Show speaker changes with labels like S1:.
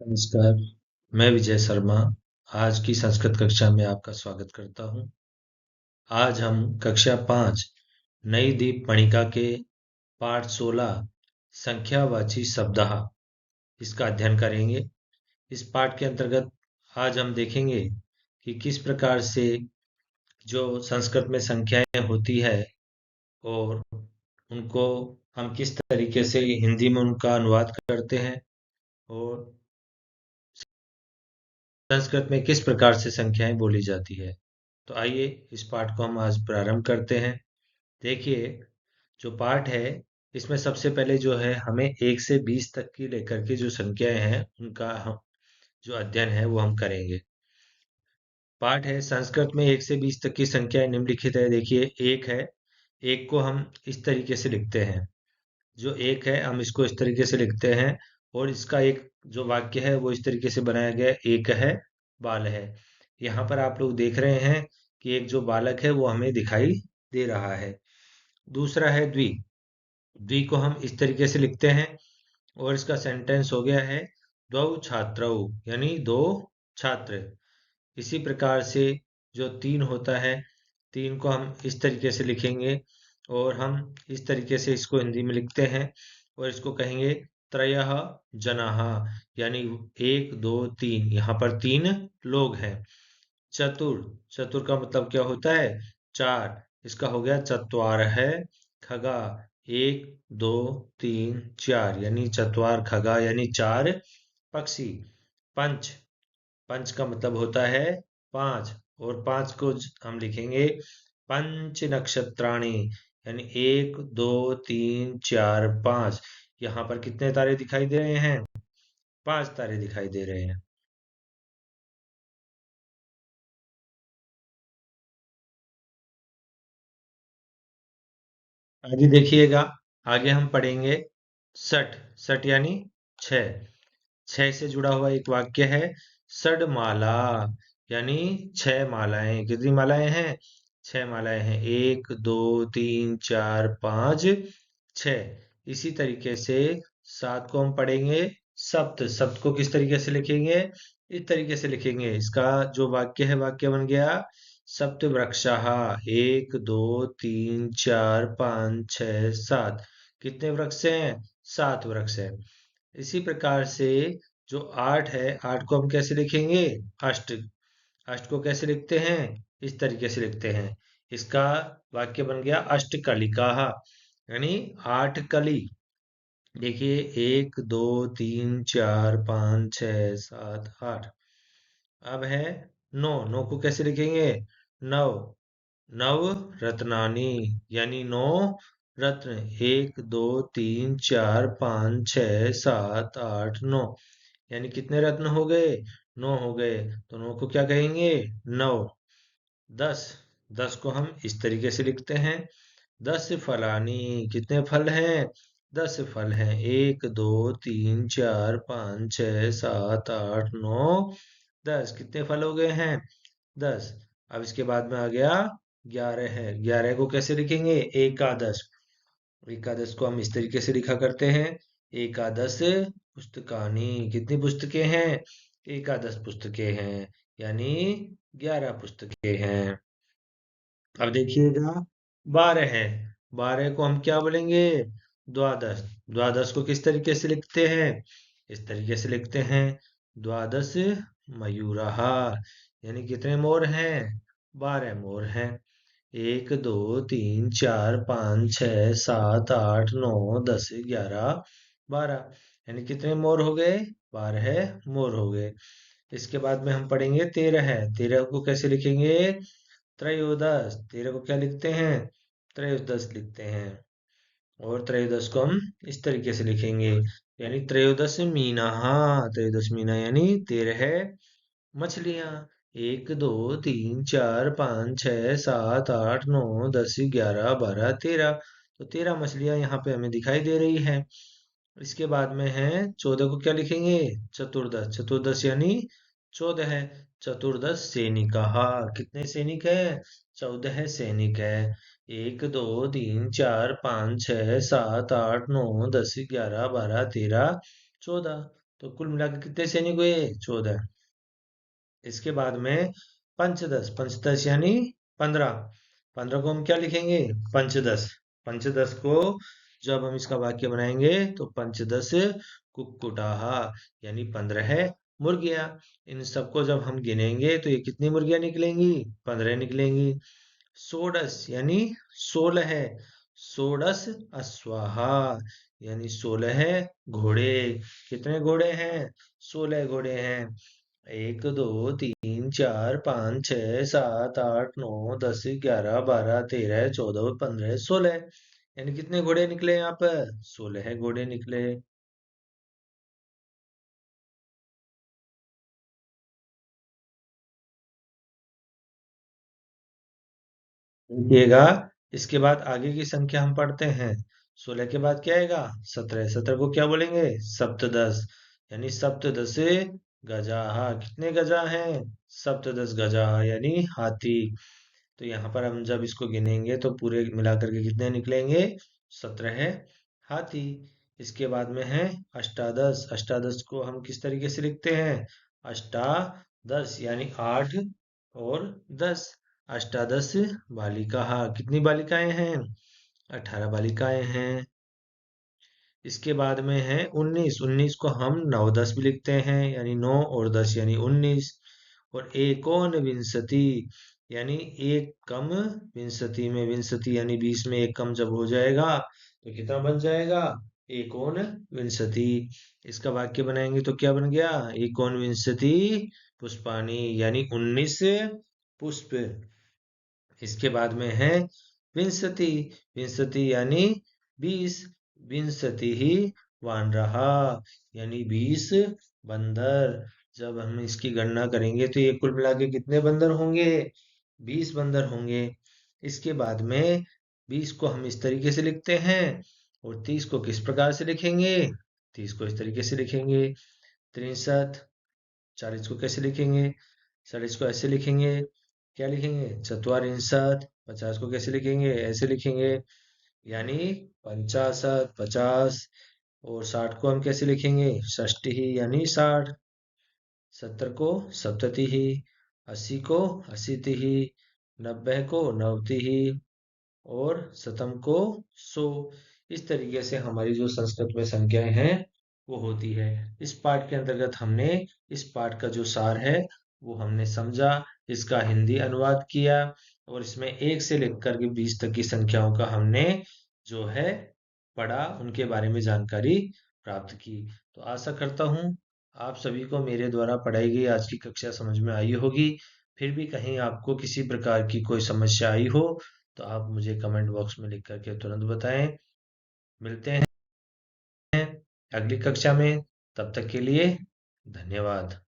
S1: नमस्कार, मैं विजय शर्मा आज की संस्कृत कक्षा में आपका स्वागत करता हूँ। आज हम कक्षा 5 नई दीप मणिका के पाठ 16 संख्यावाची शब्दः इसका अध्ययन करेंगे। इस पाठ के अंतर्गत आज हम देखेंगे कि किस प्रकार से जो संस्कृत में संख्याएं होती है और उनको हम किस तरीके से हिंदी में उनका अनुवाद करते हैं और संस्कृत में किस प्रकार से संख्याएं बोली जाती है। तो आइए इस पाठ को हम आज प्रारंभ करते हैं। देखिए, जो पाठ है इसमें सबसे पहले जो है हमें 1 से 20 तक की लेकर के जो संख्याएं हैं उनका हम जो अध्ययन है वो हम करेंगे। पाठ है संस्कृत में 1 से 20 तक की संख्याएं निम्नलिखित है। देखिए, एक है, एक को हम इस तरीके से लिखते हैं। जो एक है हम इसको इस तरीके से लिखते हैं और इसका एक जो वाक्य है वो इस तरीके से बनाया गया है, एक है बाल है। यहाँ पर आप लोग देख रहे हैं कि एक जो बालक है वो हमें दिखाई दे रहा है। दूसरा है द्वि। द्वि को हम इस तरीके से लिखते हैं और इसका सेंटेंस हो गया है द्वौ छात्रौ, यानी दो छात्र। इसी प्रकार से जो तीन होता है, तीन को हम इस तरीके से लिखेंगे और हम इस तरीके से इसको हिंदी में लिखते हैं और इसको कहेंगे त्रयः जनाः, यानी एक दो तीन, यहाँ पर तीन लोग हैं। चतुर, चतुर का मतलब क्या होता है? चार, इसका हो गया चत्वारः खगा, एक दो तीन चार, यानी चतवार खगा यानी चार पक्षी। पंच, पंच का मतलब होता है पांच और पांच को हम लिखेंगे पंच नक्षत्राणी, यानी एक दो तीन चार पांच। यहाँ पर कितने तारे दिखाई दे रहे हैं? पांच तारे दिखाई दे रहे हैं। आगे देखिएगा, आगे हम पढ़ेंगे सठ। सठ यानी छह। छह से जुड़ा हुआ एक वाक्य है षडमाला, यानी छह मालाएं। कितनी मालाएं हैं? छह मालाएं हैं। एक दो तीन चार पांच छह। इसी तरीके से सात को हम पढ़ेंगे सप्त। सप्त को किस तरीके से लिखेंगे? इस तरीके से लिखेंगे। इसका जो वाक्य है वाक्य बन गया सप्त वृक्षः, एक दो तीन चार पाँच छह सात। कितने वृक्ष हैं? सात वृक्ष हैं। इसी प्रकार से जो आठ है, आठ को हम कैसे लिखेंगे? अष्ट। अष्ट को कैसे लिखते हैं? इस तरीके से लिखते हैं। इसका वाक्य बन गया अष्टकलिकाः, यानी आठ कली। देखिए, एक दो तीन चार पाँच छह सात आठ। अब है नौ। नौ को कैसे लिखेंगे? नव। नव रत्नानी, यानी नौ रत्न। एक दो तीन चार पाँच छह सात आठ नौ, यानी कितने रत्न हो गए? नौ हो गए। तो नौ को क्या कहेंगे? नव। दस। दस को हम इस तरीके से लिखते हैं दस फलानी। कितने फल हैं? दस फल हैं। एक दो तीन चार पाँच छह सात आठ नौ दस। कितने फल हो गए हैं? दस। अब इसके बाद में आ गया 11 है। 11 को कैसे लिखेंगे? एकादश। एकादश को हम इस तरीके से लिखा करते हैं एकादश पुस्तकानी। कितनी पुस्तकें हैं? एकादश पुस्तकें हैं, यानी 11 पुस्तकें हैं। अब देखिएगा 12 है। 12 को हम क्या बोलेंगे? द्वादश। द्वादश को किस तरीके से लिखते हैं? इस तरीके से लिखते हैं द्वादश मयूरः, यानी कितने मोर हैं? 12 मोर हैं। एक दो तीन चार पाँच छह सात आठ नौ दस ग्यारह बारह, यानी कितने मोर हो गए? 12 मोर हो गए। इसके बाद में हम पढ़ेंगे 13 है। 13 को कैसे लिखेंगे? त्रयोदश। 13 को क्या लिखते हैं? त्रयोदश लिखते हैं। और त्रयोदश को हम इस तरीके से लिखेंगे, यानी त्रयोदश मीना। त्रयोदश मीना यानी 13 मछलियां। एक दो तीन चार पाँच छह सात आठ नौ दस ग्यारह बारह तेरह। तो 13 मछलियां यहाँ पे हमें दिखाई दे रही है। इसके बाद में है 14 को क्या लिखेंगे? चतुर्दश। चतुर्दश यानी 14 है। चतुर्दश सैनिक। कितने सैनिक है? 14 सैनिक है। एक दो तीन चार पाँच छह सात आठ नौ दस ग्यारह बारह तेरह 14। तो कुल मिलाकर कितने सैनिक हुए? 14। इसके बाद में पंचदश, पंचदश यानी 15। 15 को हम क्या लिखेंगे? पंचदश। पंचदश को जब हम इसका वाक्य बनाएंगे तो पंचदश कुक्कुटाह, यानी 15 मुर्गियां। इन सबको जब हम गिनेंगे तो ये कितनी मुर्गियां निकलेंगी? 15 निकलेंगी। षोडश यानी 16 है। षोडश अश्वाहा, यानी 16 घोड़े। कितने घोड़े हैं? 16 घोड़े हैं। 1 2 3 4 5 6 7 8 9 10 11 12 13 14 15 16, यानी कितने घोड़े निकले यहाँ पर? 16 घोड़े निकले। देखिएगा, इसके बाद आगे की संख्या हम पढ़ते हैं। 16 के बाद क्या आएगा? 17। 17 को क्या बोलेंगे? सप्तदश, यानी सप्तदश गजाहा। कितने गजा हैं? सप्तदश गजाहा, यानी हाथी। तो यहाँ पर हम जब इसको गिनेंगे तो पूरे मिलाकर के कितने निकलेंगे? 17 हाथी। इसके बाद में है अष्टादश। अष्टादश को हम किस तरीके से लिखते हैं? अष्टादश यानी 8 और 10। अष्टादश बालिका। कितनी बालिकाएं हैं? 18 बालिकाएं हैं। इसके बाद में है 19। 19 को हम नवदश भी लिखते हैं, यानी 9 और 10 यानी 19। और एकोन विंशति, यानी एक कम विंशति में, विंशति यानी 20 में एक कम जब हो जाएगा तो कितना बन जाएगा? एकोन विंशति। इसका वाक्य बनाएंगे तो क्या बन गया? एकोन विंशति पुष्पाणि, यानी 19 पुष्प। इसके बाद में है विंशति। विंशति यानी 20। विंशति ही वानरहा, यानी 20 बंदर। जब हम इसकी गणना करेंगे तो ये कुल मिला के कितने बंदर होंगे? 20 बंदर होंगे। इसके बाद में 20 को हम इस तरीके से लिखते हैं, और 30 को किस प्रकार से लिखेंगे? 30 को इस तरीके से लिखेंगे। 63। 40 को कैसे लिखेंगे? 40 को ऐसे लिखेंगे। क्या लिखेंगे? चत्वारिंशत्। 50 को कैसे लिखेंगे? ऐसे लिखेंगे, यानी 50 50। और 60 को हम कैसे लिखेंगे? षष्ठी ही, यानी 60। 70 को सप्तति ही। 80 को अशीति ही। 90 को नवति ही। और शतम को 100। इस तरीके से हमारी जो संस्कृत में संख्याएं हैं वो होती है। इस पाठ के अंतर्गत हमने इस पाठ का जो सार है वो हमने समझा, इसका हिंदी अनुवाद किया, और इसमें 1 से लेकर के 20 तक की संख्याओं का हमने जो है पढ़ा, उनके बारे में जानकारी प्राप्त की। तो आशा करता हूँ आप सभी को मेरे द्वारा पढ़ाई गई आज की कक्षा समझ में आई होगी। फिर भी कहीं आपको किसी प्रकार की कोई समस्या आई हो तो आप मुझे कमेंट बॉक्स में लिख करके तुरंत बताएं। मिलते हैं अगली कक्षा में, तब तक के लिए धन्यवाद।